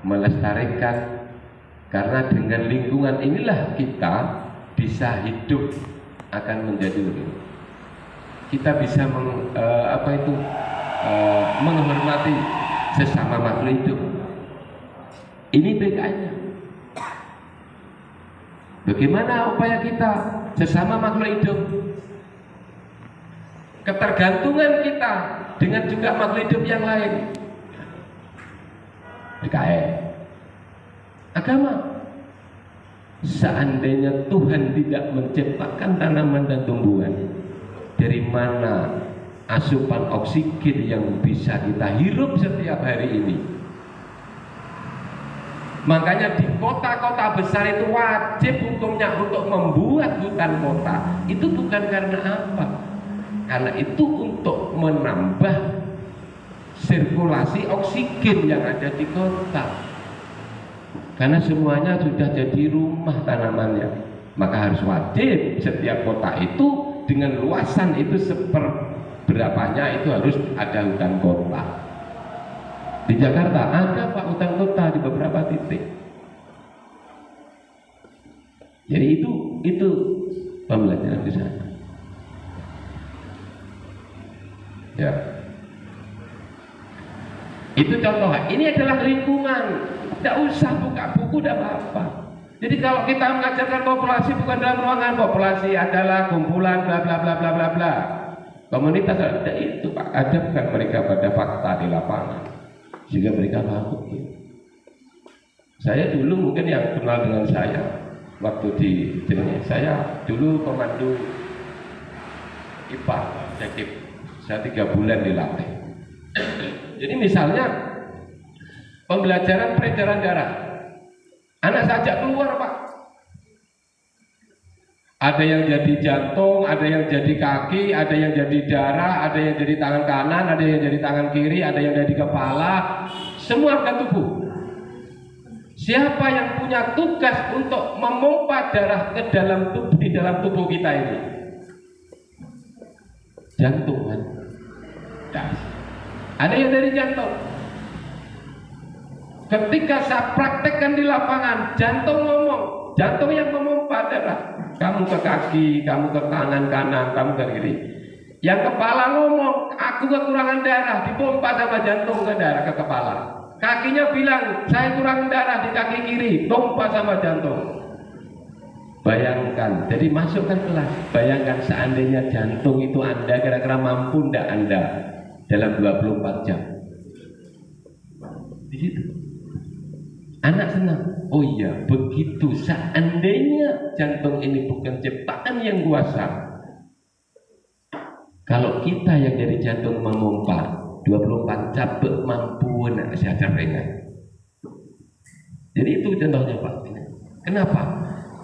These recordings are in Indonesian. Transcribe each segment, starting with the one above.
melestarikan, karena dengan lingkungan inilah kita bisa hidup akan menjadi lebih. Kita bisa menghormati sesama makhluk hidup. Ini BKN-nya. Bagaimana upaya kita sesama makhluk hidup? Ketergantungan kita dengan juga makhluk hidup yang lain. BKN. Agama. Seandainya Tuhan tidak menciptakan tanaman dan tumbuhan, dari mana asupan oksigen yang bisa kita hirup setiap hari ini? Makanya di kota-kota besar itu wajib hukumnya untuk membuat hutan kota. Itu bukan karena apa? Karena itu untuk menambah sirkulasi oksigen yang ada di kota. Karena semuanya sudah jadi rumah tanamannya, maka harus wajib setiap kota itu dengan luasan itu seperberapanya itu harus ada hutan kota. Di Jakarta ada Pak hutan kota di beberapa titik. Jadi itu pembelajaran di sana. Ya. Itu contoh. Ini adalah lingkungan. Tidak usah buka buku, tidak apa-apa. Jadi kalau kita mengajarkan populasi bukan dalam ruangan, populasi adalah kumpulan bla bla bla bla bla bla. Komunitas ada itu Pak. Adabkan mereka pada fakta di lapangan, sehingga mereka paham. Saya dulu mungkin yang kenal dengan saya waktu di sini, saya dulu pemandu IPA, saya 3 bulan dilatih. Jadi misalnya pembelajaran peredaran darah, anak sajak keluar Pak. Ada yang jadi jantung, ada yang jadi kaki, ada yang jadi darah, ada yang jadi tangan kanan, ada yang jadi tangan kiri, ada yang jadi kepala, semua organ tubuh. Siapa yang punya tugas untuk memompa darah ke dalam tubuh, di dalam tubuh kita ini? Jantung kan? Ada yang dari jantung. Ketika saya praktekkan di lapangan, jantung ngomong, jantung yang memompa darah. Kamu ke kaki, kamu ke tangan kanan, kamu ke kiri. Yang kepala ngomong, aku kekurangan darah, dipompa sama jantung ke darah ke kepala. Kakinya bilang, saya kurang darah di kaki kiri, pompa sama jantung. Bayangkan, jadi masukkan kelas. Bayangkan seandainya jantung itu Anda kira-kira mampu ndak Anda dalam 24 jam. Di situ. Anak senang. Oh iya, begitu. Seandainya jantung ini bukan ciptaan yang kuasa, kalau kita yang jadi jantung memompa 24 jam mampu nak secara ringan. Jadi itu contohnya Pak. Kenapa?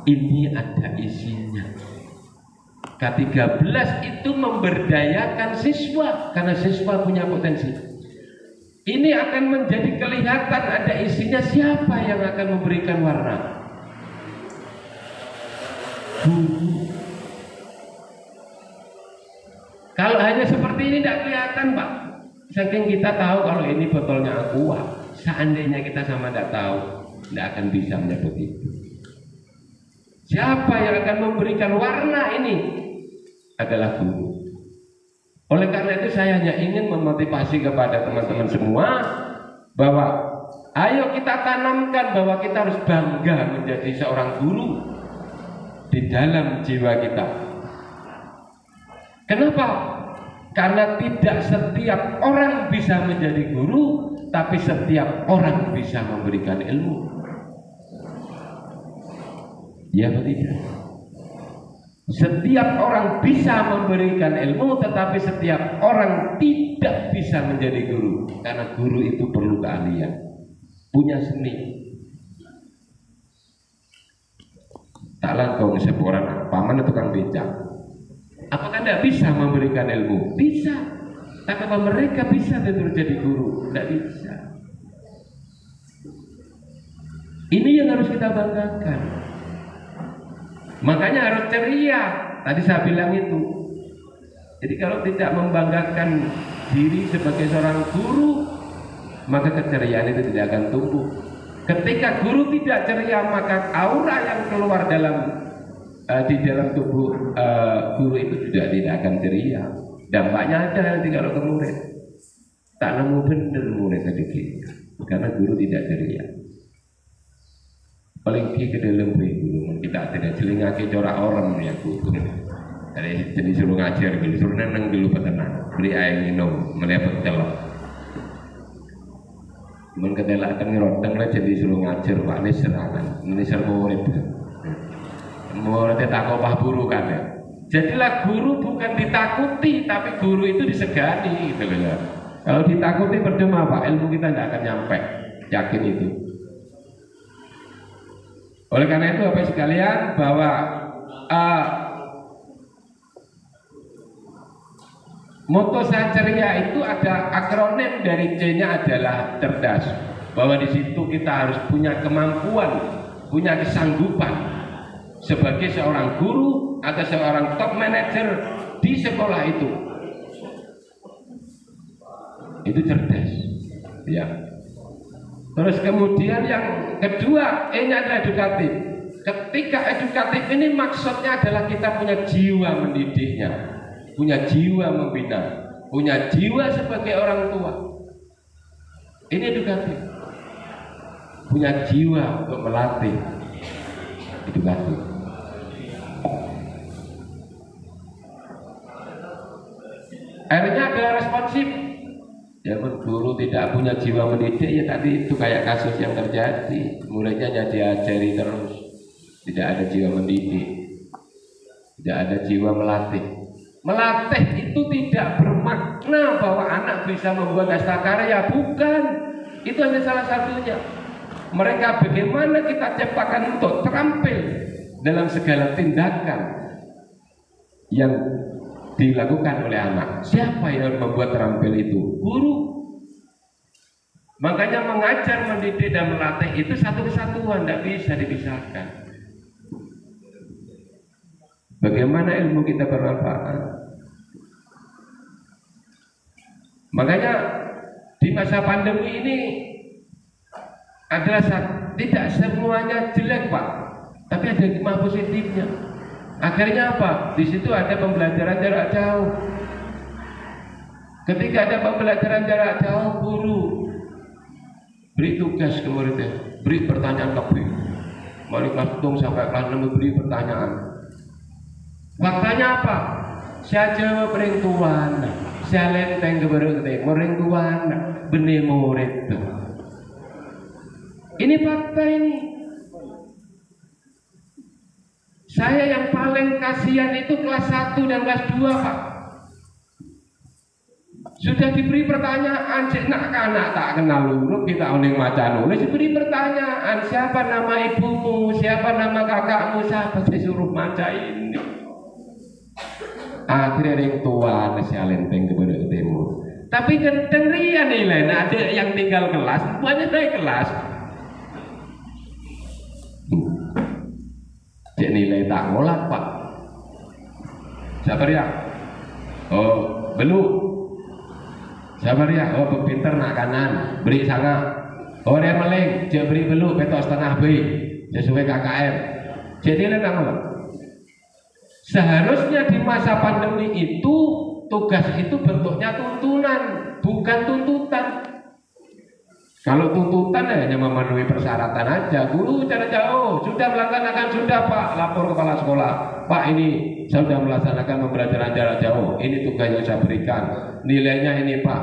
Ini ada isinya. K13 itu memberdayakan siswa karena siswa punya potensi. Ini akan menjadi kelihatan ada isinya. Siapa yang akan memberikan warna? Guru. Kalau hanya seperti ini tidak kelihatan Pak. Saking kita tahu kalau ini botolnya aqua. Seandainya kita sama tidak tahu, tidak akan bisa menyebut itu. Siapa yang akan memberikan warna ini? Adalah guru. Oleh karena itu saya hanya ingin memotivasi kepada teman-teman semua bahwa ayo kita tanamkan bahwa kita harus bangga menjadi seorang guru di dalam jiwa kita. Kenapa? Karena tidak setiap orang bisa menjadi guru, tapi setiap orang bisa memberikan ilmu. Ya atau tidak? Setiap orang bisa memberikan ilmu, tetapi setiap orang tidak bisa menjadi guru. Karena guru itu perlu keahlian, punya seni. Tak langkau seorang paman atau tukang becak. Apakah tidak bisa memberikan ilmu? Bisa. Tapi apa mereka bisa betul jadi guru? Tidak bisa. Ini yang harus kita banggakan. Makanya harus ceria. Tadi saya bilang itu. Jadi kalau tidak membanggakan diri sebagai seorang guru, maka keceriaan itu tidak akan tumbuh. Ketika guru tidak ceria, maka aura yang keluar di dalam tubuh guru itu juga tidak akan ceria. Dampaknya ada nanti kalau ke murid. Tak nemu bener murid sedikit, karena guru tidak ceria. Paling ke dalam guru kita tidak celingake corak orang ya guru. Jadi suruh ngajar dulu, suruh neneng dulu petenang, beli air minum, melihat celok. Men kedelak teng roteng lah jadi suruh ngajar Pak ini serangan, ini murid. Muridnya tak opah buru kan ya. Jadilah guru bukan ditakuti, tapi guru itu disegani gitu loh. Kalau ditakuti percuma Pak, ilmu kita tidak akan nyampe, yakin itu. Oleh karena itu Bapak sekalian bahwa moto saya ceria itu ada akronim dari C-nya adalah cerdas. Bahwa di situ kita harus punya kemampuan, punya kesanggupan sebagai seorang guru atau seorang top manager di sekolah itu. Itu cerdas, ya. Terus kemudian yang kedua, E-nya adalah edukatif. Ketika edukatif ini maksudnya adalah kita punya jiwa mendidiknya, punya jiwa membina, punya jiwa sebagai orang tua. Ini edukatif. Punya jiwa untuk melatih. Edukatif. Akhirnya adalah responsif. Ya guru tidak punya jiwa mendidik, ya tadi itu kayak kasus yang terjadi. Muridnya jadi diajari terus, tidak ada jiwa mendidik, tidak ada jiwa melatih. Melatih itu tidak bermakna bahwa anak bisa membuat hastakarya, bukan. Itu hanya salah satunya. Mereka bagaimana kita ciptakan untuk terampil dalam segala tindakan yang dilakukan oleh anak. Siapa yang membuat terampil itu? Guru. Makanya mengajar, mendidik dan melatih itu satu kesatuan, tidak bisa dipisahkan. Bagaimana ilmu kita bermanfaat? Makanya di masa pandemi ini adalah tidak semuanya jelek Pak, tapi ada hikmah positifnya. Akhirnya apa? Di situ ada pembelajaran jarak jauh. Ketika ada pembelajaran jarak jauh, guru beri tugas ke muridnya, beri pertanyaan lebih. Mari kelas 1 sampai kelas 6 beri pertanyaan. Faktanya apa? Saya jawab ring tuan, saya lenteng ke berhenti, ring tuan, benih murid. Ini fakta ini. Saya yang paling kasihan itu kelas 1 dan kelas 2 Pak. Sudah diberi pertanyaan, cek nak kanak tak kenal huruf, kita oning maca nulis, diberi pertanyaan, siapa nama ibumu, siapa nama kakakmu, siapa saya suruh maca ini. Akhirnya yang tua nasi alenteng kepada timur. Tapi kenteng ria nilai, nah ada yang tinggal kelas, banyak naik kelas. Cek nilai tak ngolak Pak. Sabar ya. Oh belum. Sabar ya. Oh pinter nak kanan, beri sangat. Oh dia meleng, dia beri belum, petok setengah B sesuai KKM. Jadi nilai tak ngolak. Seharusnya di masa pandemi itu tugas itu bentuknya tuntunan, bukan tuntutan. Kalau tuntutan hanya memenuhi persyaratan aja, guru jarak jauh sudah melaksanakan, sudah Pak, lapor kepala sekolah, Pak ini saya sudah melaksanakan pembelajaran jarak jauh, ini tugas yang saya berikan, nilainya ini Pak,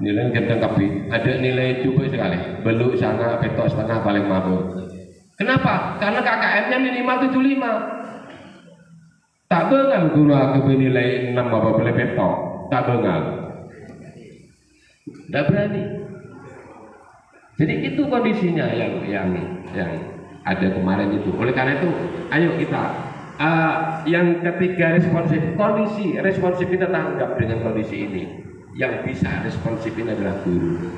nilai genteng kapi, ada nilai coba sekali, beluk sana, petok setengah paling mabuk. Kenapa? Karena KKM-nya minimal 75. Tak bengal guru aku nilai 6 apa boleh petok, tak bengal, tidak berani. Jadi itu kondisinya yang ada kemarin itu. Oleh karena itu, ayo kita yang ketiga responsif, kondisi responsif kita tanggap dengan kondisi ini. Yang bisa responsif ini adalah guru.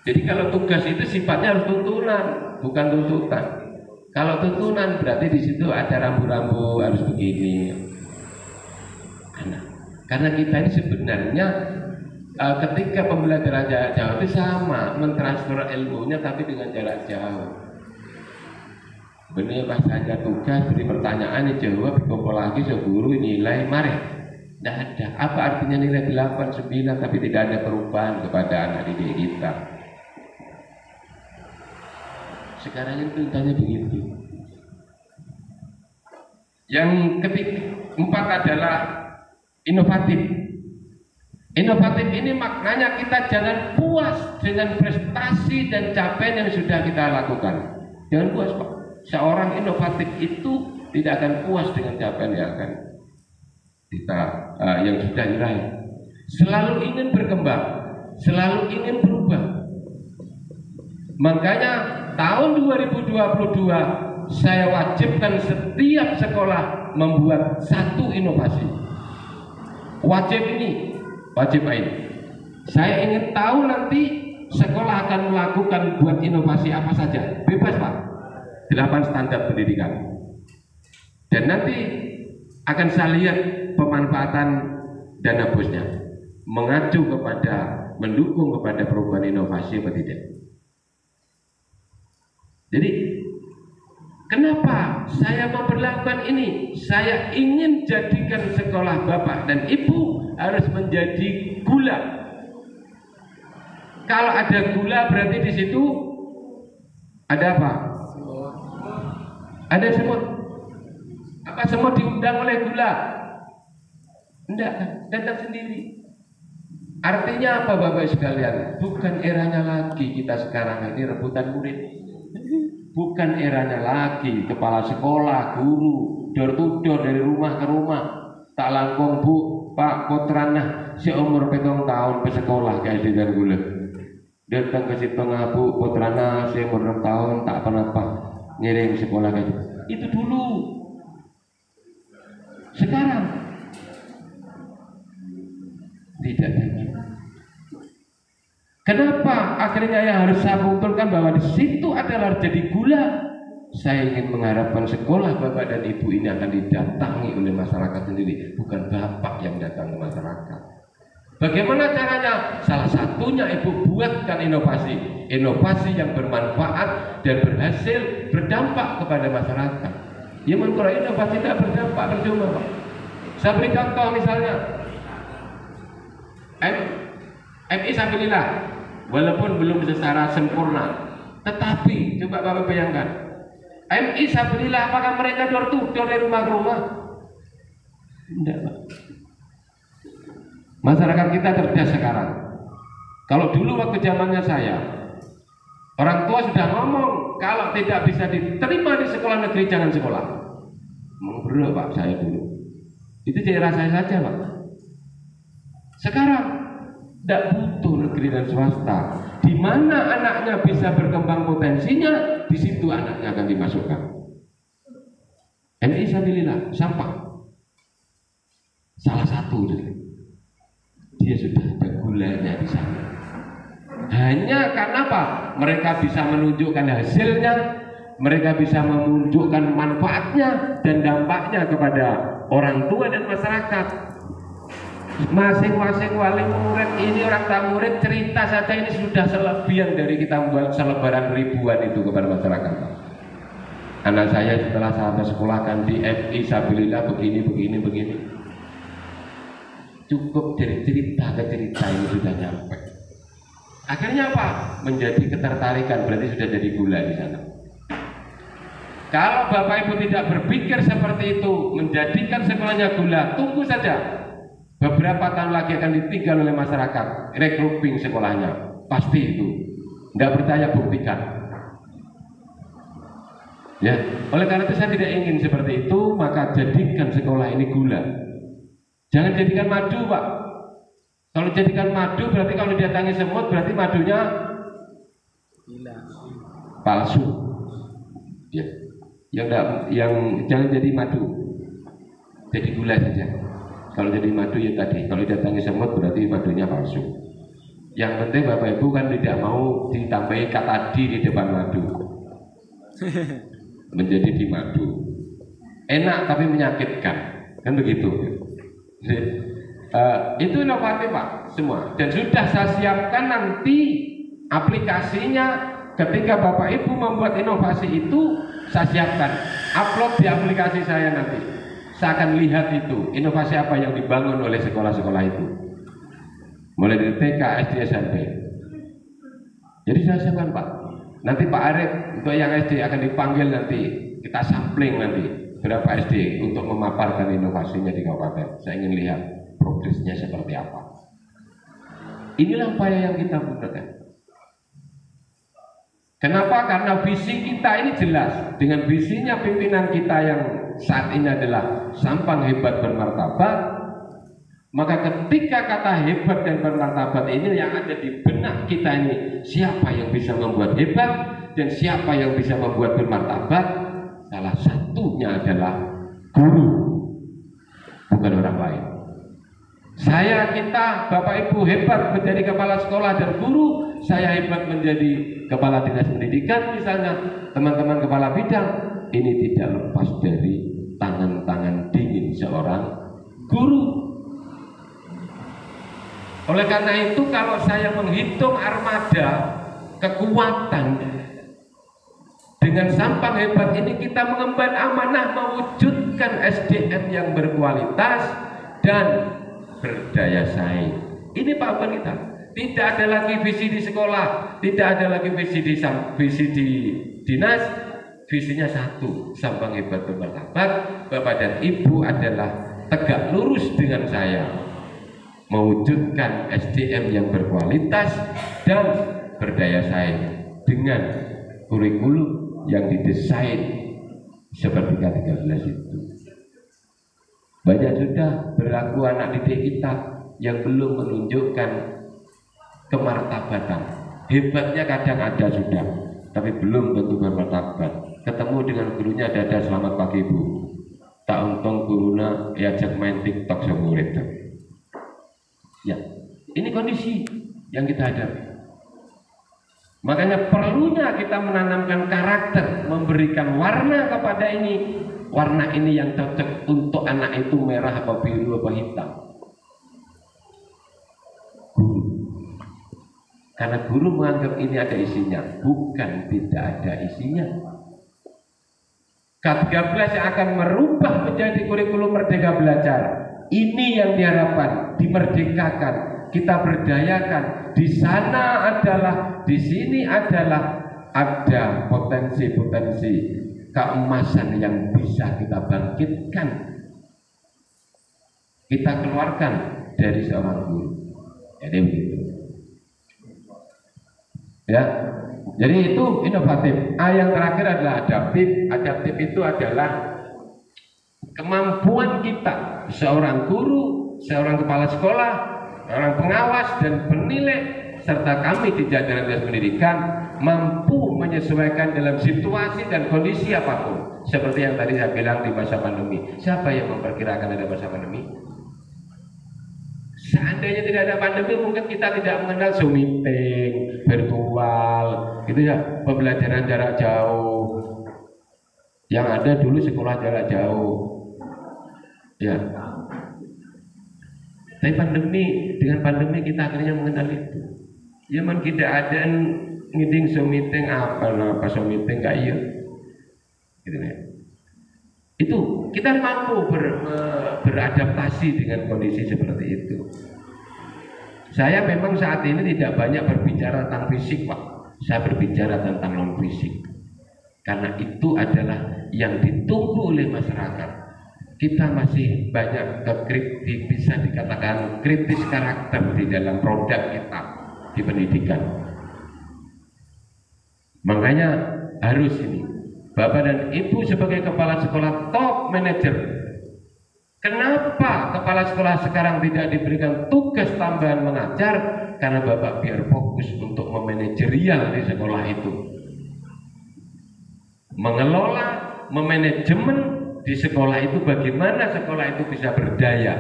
Jadi kalau tugas itu sifatnya harus tuntunan, bukan tuntutan. Kalau tuntunan berarti di situ ada rambu-rambu harus begini. Karena kita ini sebenarnya ketika pembelajaran jarak jauh itu sama, mentransfer ilmunya tapi dengan jarak jauh. Bener pas saja tugas beri pertanyaan dijawab, dikumpul lagi guru nilai mari. Tidak ada. Apa artinya nilai 8, 9 tapi tidak ada perubahan kepada anak didik kita? Sekarang itu tanya begitu. Yang keempat adalah inovatif. Inovatif ini maknanya kita jangan puas dengan prestasi dan capaian yang sudah kita lakukan. Jangan puas, Pak. Seorang inovatif itu tidak akan puas dengan capaian yang akan kita yang sudah diraih. Selalu ingin berkembang, selalu ingin berubah. Makanya tahun 2022 saya wajibkan setiap sekolah membuat satu inovasi. Wajib ini, wajib ini. Saya ingin tahu nanti sekolah akan melakukan buat inovasi apa saja. Bebas, Pak. 8 standar pendidikan. Dan nanti akan saya lihat pemanfaatan dana bosnya mengacu kepada, mendukung kepada perubahan inovasi atau tidak. Jadi kenapa saya memperlakukan ini? Saya ingin jadikan sekolah bapak dan ibu harus menjadi gula. Kalau ada gula berarti di situ ada apa? Ada semut. Apa semut diundang oleh gula? Tidak, datang sendiri. Artinya apa Bapak sekalian? Bukan eranya lagi kita sekarang ini rebutan murid. Bukan eranya lagi kepala sekolah, guru, door to door dari rumah ke rumah. Tak langkung Bu, Pak Putrana seumur 7 tahun ke sekolah kayak dengan gula. Datang ke situ ngabu Putrana seumur 6 tahun tak pernah Pak ngirim sekolah kayak gitu. Itu dulu. Sekarang tidak lagi. Kenapa akhirnya yang harus saya munculkan bahwa di situ adalah jadi gula. Saya ingin mengharapkan sekolah bapak dan ibu ini akan didatangi oleh masyarakat sendiri, bukan bapak yang datang ke masyarakat. Bagaimana caranya? Salah satunya ibu buatkan inovasi, inovasi yang bermanfaat dan berhasil berdampak kepada masyarakat. Ya kalau inovasi tidak berdampak percuma, Pak. Saya beri contoh misalnya MI Sabilillah, walaupun belum secara sempurna, tetapi coba Bapak bayangkan, MI Sabilillah apakah mereka door to door dari rumah ke rumah? Tidak, Pak. Masyarakat kita cerdas sekarang. Kalau dulu waktu zamannya saya, orang tua sudah ngomong kalau tidak bisa diterima di sekolah negeri jangan sekolah. Mengbro Pak saya dulu. Itu daerah saya saja Pak. Sekarang tidak butuh negeri dan swasta. Di mana anaknya bisa berkembang potensinya, di situ anaknya akan dimasukkan. MI Sabilillah, sampah. Salah satu dia sudah ada gulanya di sana. Hanya karena apa? Mereka bisa menunjukkan hasilnya, mereka bisa menunjukkan manfaatnya dan dampaknya kepada orang tua dan masyarakat. Masing-masing wali murid ini orang tak murid cerita saja ini sudah selebihan dari kita membuat selebaran ribuan itu kepada masyarakat. Anak saya setelah saya sekolahkan di MI Sabilillah begini. Cukup dari cerita ke cerita ini sudah nyampe. Akhirnya apa? Menjadi ketertarikan, berarti sudah jadi gula di sana. Kalau Bapak Ibu tidak berpikir seperti itu, menjadikan sekolahnya gula, tunggu saja. Beberapa tahun lagi akan ditinggal oleh masyarakat, regrouping sekolahnya, pasti itu. Nggak percaya buktikan. Ya, oleh karena itu saya tidak ingin seperti itu, maka jadikan sekolah ini gula. Jangan jadikan madu, Pak. Kalau jadikan madu berarti kalau didatangi semut berarti madunya palsu. Ya. Yang jangan jadi madu. Jadi gula saja. Kalau jadi madu ya tadi, kalau didatangi semut berarti madunya palsu. Yang penting Bapak Ibu kan tidak mau ditambahi kata di depan madu. Menjadi di madu. Enak tapi menyakitkan. Kan begitu. Itu inovatif Pak, semua. Dan sudah saya siapkan nanti aplikasinya. Ketika Bapak Ibu membuat inovasi itu, saya siapkan, upload di aplikasi saya nanti. Saya akan lihat itu, inovasi apa yang dibangun oleh sekolah-sekolah itu. Mulai dari TK, SD, SMP. Jadi saya siapkan Pak. Nanti Pak Arif untuk yang SD akan dipanggil nanti. Kita sampling nanti berapa SD untuk memaparkan inovasinya di kabupaten. Saya ingin lihat progresnya seperti apa. Inilah upaya yang kita gunakan. Kenapa? Karena visi kita ini jelas. Dengan visinya pimpinan kita yang saat ini adalah Sampang Hebat Bermartabat, maka ketika kata hebat dan bermartabat ini yang ada di benak kita ini, siapa yang bisa membuat hebat dan siapa yang bisa membuat bermartabat, salah satunya adalah guru, bukan orang lain. Saya, kita, Bapak Ibu hebat menjadi kepala sekolah dan guru, saya hebat menjadi kepala dinas pendidikan misalnya, teman-teman kepala bidang, ini tidak lepas dari tangan-tangan dingin seorang guru. Oleh karena itu kalau saya menghitung armada kekuatan dengan Sampang Hebat ini, kita mengemban amanah mewujudkan SDM yang berkualitas dan berdaya saing. Ini Pak kita. Tidak ada lagi visi di sekolah, tidak ada lagi visi di dinas. Visinya satu, Sampang Hebat Bermartabat. Bapak dan Ibu adalah tegak lurus dengan saya, mewujudkan SDM yang berkualitas dan berdaya saing dengan kurikulum yang didesain seperti K13 itu. Banyak sudah berlaku anak didik kita yang belum menunjukkan kemartabatan. Hebatnya kadang ada sudah, tapi belum tentu bermartabat. Ketemu dengan gurunya, dada selamat pagi Bu, tak untung guruna ajak main TikTok semurid. Ya, ini kondisi yang kita hadapi. Makanya perlunya kita menanamkan karakter, memberikan warna kepada ini. Warna ini yang cocok untuk anak itu merah apa biru apa hitam. Guru. Karena guru menganggap ini ada isinya, bukan tidak ada isinya. K13 yang akan merubah menjadi kurikulum Merdeka Belajar. Ini yang diharapkan, dimerdekakan, kita berdayakan. Di sana adalah, di sini adalah ada potensi-potensi keemasan yang bisa kita bangkitkan, kita keluarkan dari seorang guru. Jadi begitu. Ya, jadi itu inovatif. Yang terakhir adalah adaptif. Adaptif itu adalah kemampuan kita, seorang guru, seorang kepala sekolah, seorang pengawas dan penilai, serta kami di jajaran dinas pendidikan mampu menyesuaikan dalam situasi dan kondisi apapun. Seperti yang tadi saya bilang di masa pandemi. Siapa yang memperkirakan ada masa pandemi? Seandainya tidak ada pandemi, mungkin kita tidak mengenal Zoom meeting, virtual, gitu ya, pembelajaran jarak jauh. Yang ada dulu sekolah jarak jauh. Ya. Tapi dengan pandemi kita akhirnya mengenal itu. Ya man tidak ada meeting Zoom meeting apa Zoom meeting enggak iya. Gitu ya. Itu kita mampu beradaptasi dengan kondisi seperti itu. Saya memang saat ini tidak banyak berbicara tentang fisik, Pak. Saya berbicara tentang non fisik. Karena itu adalah yang ditunggu oleh masyarakat. Kita masih banyak bisa dikatakan kritis karakter di dalam produk kita di pendidikan. Makanya harus ini Bapak dan Ibu sebagai kepala sekolah top manager. Kenapa kepala sekolah sekarang tidak diberikan tugas tambahan mengajar? Karena Bapak biar fokus untuk memanajerial di sekolah itu, mengelola, memanajemen di sekolah itu, bagaimana sekolah itu bisa berdaya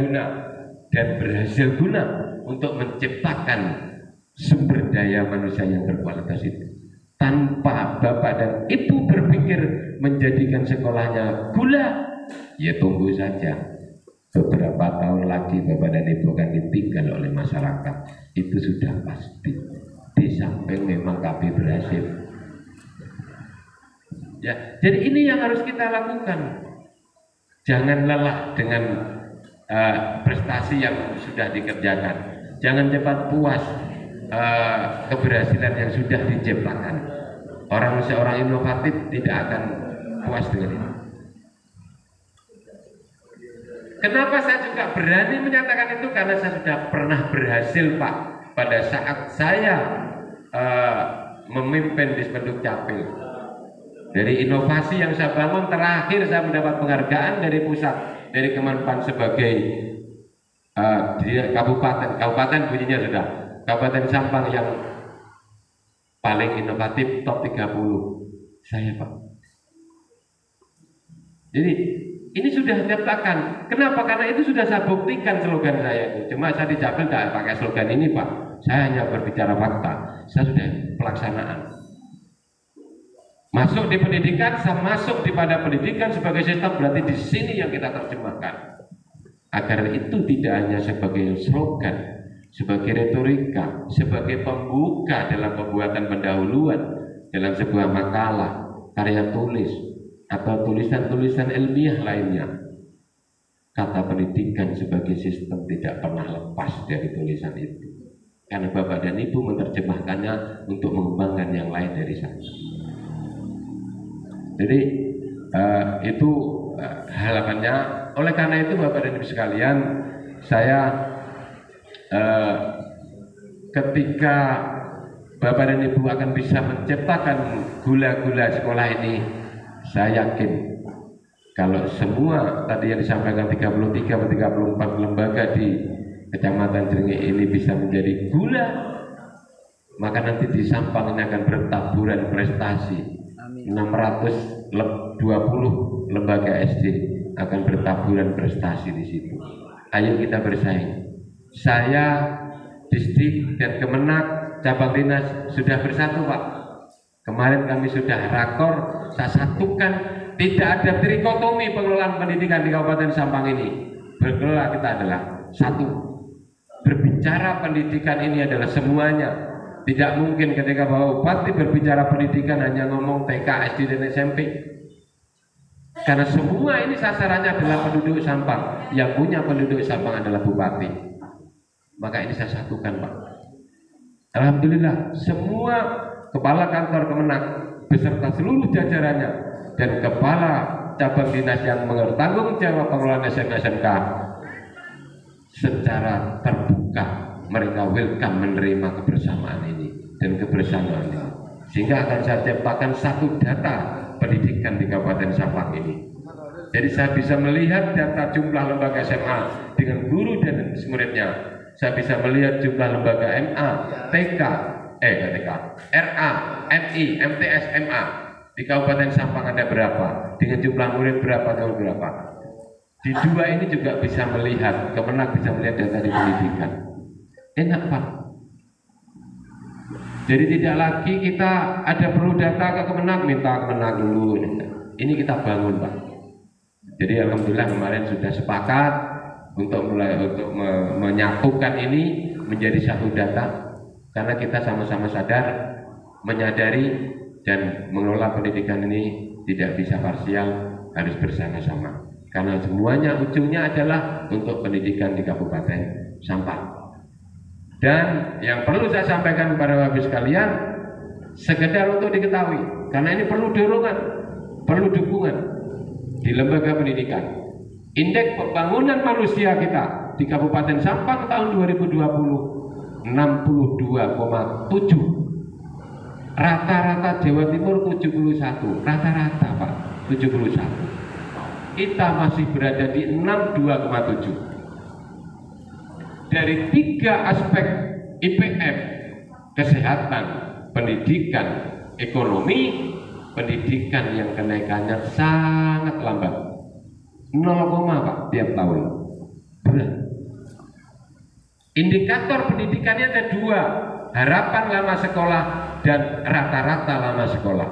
guna dan berhasil guna untuk menciptakan sumber daya manusia yang berkualitas itu. Tanpa Bapak dan Ibu berpikir menjadikan sekolahnya gula, ya tunggu saja. beberapa tahun lagi Bapak dan Ibu akan ditinggal oleh masyarakat. Itu sudah pasti. Di samping memang kami berhasil. Ya, jadi ini yang harus kita lakukan. Jangan lelah dengan prestasi yang sudah dikerjakan. Jangan cepat puas keberhasilan yang sudah diciptakan. Seorang inovatif tidak akan puas dengan itu. Kenapa saya juga berani menyatakan itu? Karena saya sudah pernah berhasil, Pak, pada saat saya memimpin Dispenduk Capil. Dari inovasi yang saya bangun, terakhir saya mendapat penghargaan dari pusat, dari Kemenpan sebagai di kabupaten bunyinya sudah Kabupaten Sampang yang paling inovatif top 30 saya, Pak. Jadi ini sudah diciptakan. Kenapa? Karena itu sudah saya buktikan slogan saya itu. Cuma saya di Capil tidak pakai slogan ini, Pak. Saya hanya berbicara fakta. Saya sudah pelaksanaan. Masuk di pendidikan, saya masuk di pada pendidikan sebagai sistem, berarti di sini yang kita terjemahkan. Agar itu tidak hanya sebagai slogan, sebagai retorika, sebagai pembuka dalam pembuatan pendahuluan dalam sebuah makalah, karya tulis, atau tulisan-tulisan ilmiah lainnya. Kata pendidikan sebagai sistem tidak pernah lepas dari tulisan itu. Karena Bapak dan Ibu menerjemahkannya untuk mengembangkan yang lain dari sana. Jadi itu harapannya. Oleh karena itu Bapak dan Ibu sekalian, saya ketika Bapak dan Ibu akan bisa menciptakan gula-gula sekolah ini, saya yakin kalau semua tadi yang disampaikan 33 atau 34 lembaga di Kecamatan Jrengge ini bisa menjadi gula, maka nanti di Sampang ini akan bertaburan prestasi. 620 lembaga SD akan bertaburan prestasi di situ. Ayo kita bersaing. Saya, Distrik dan Kemenak cabang dinas sudah bersatu, Pak. Kemarin kami sudah rakor, saya satukan, tidak ada trikotomi pengelolaan pendidikan di Kabupaten Sampang ini. Bergerak kita adalah satu. Berbicara pendidikan ini adalah semuanya. Tidak mungkin ketika Bapak Bupati berbicara pendidikan hanya ngomong TK, SD dan SMP. Karena semua ini sasarannya adalah penduduk Sampang. Yang punya penduduk Sampang adalah Bupati. Maka ini saya satukan, Pak. Alhamdulillah semua kepala kantor Kemenak beserta seluruh jajarannya dan kepala cabang dinas yang bertanggung jawab pengelolaan SMK secara terbuka mereka welcome menerima kebersamaan ini dan kebersamaan ini, sehingga akan saya ciptakan satu data pendidikan di Kabupaten Sampang ini. Jadi saya bisa melihat data jumlah lembaga SMA dengan guru dan muridnya. Saya bisa melihat jumlah lembaga MA, TK, RA, MI, MTS, MA di Kabupaten Sampang ada berapa, dengan jumlah murid berapa, tahun berapa. Di dua ini juga bisa melihat, Kemenak bisa melihat data di pendidikan. Enak, Pak. Jadi tidak lagi kita ada perlu data ke Kemenak, minta Kemenak dulu. Ini kita bangun, Pak. Jadi alhamdulillah kemarin sudah sepakat untuk menyatukan ini menjadi satu data, karena kita sama-sama sadar, menyadari dan mengelola pendidikan ini tidak bisa parsial, harus bersama-sama. Karena semuanya ujungnya adalah untuk pendidikan di Kabupaten Sampang. Dan yang perlu saya sampaikan kepada Bapak Ibu sekalian, sekedar untuk diketahui, karena ini perlu dorongan, perlu dukungan di lembaga pendidikan. Indeks pembangunan manusia kita di Kabupaten Sampang tahun 2020 62,7. Rata-rata Jawa Timur 71, rata-rata, Pak, 71. Kita masih berada di 62,7. Dari tiga aspek IPM, kesehatan, pendidikan, ekonomi, pendidikan yang kenaikannya sangat lambat, 0, Pak, tiap tahun. Berat. Indikator pendidikannya ada dua, harapan lama sekolah dan rata-rata lama sekolah.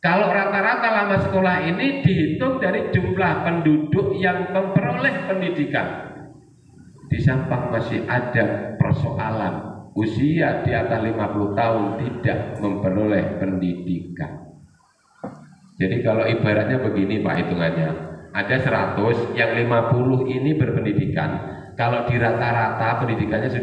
Kalau rata-rata lama sekolah ini dihitung dari jumlah penduduk yang memperoleh pendidikan. Di Sampang masih ada persoalan usia di atas 50 tahun tidak memperoleh pendidikan. Jadi kalau ibaratnya begini Pak hitungannya, ada 100, yang 50 ini berpendidikan. Kalau di rata-rata pendidikannya sudah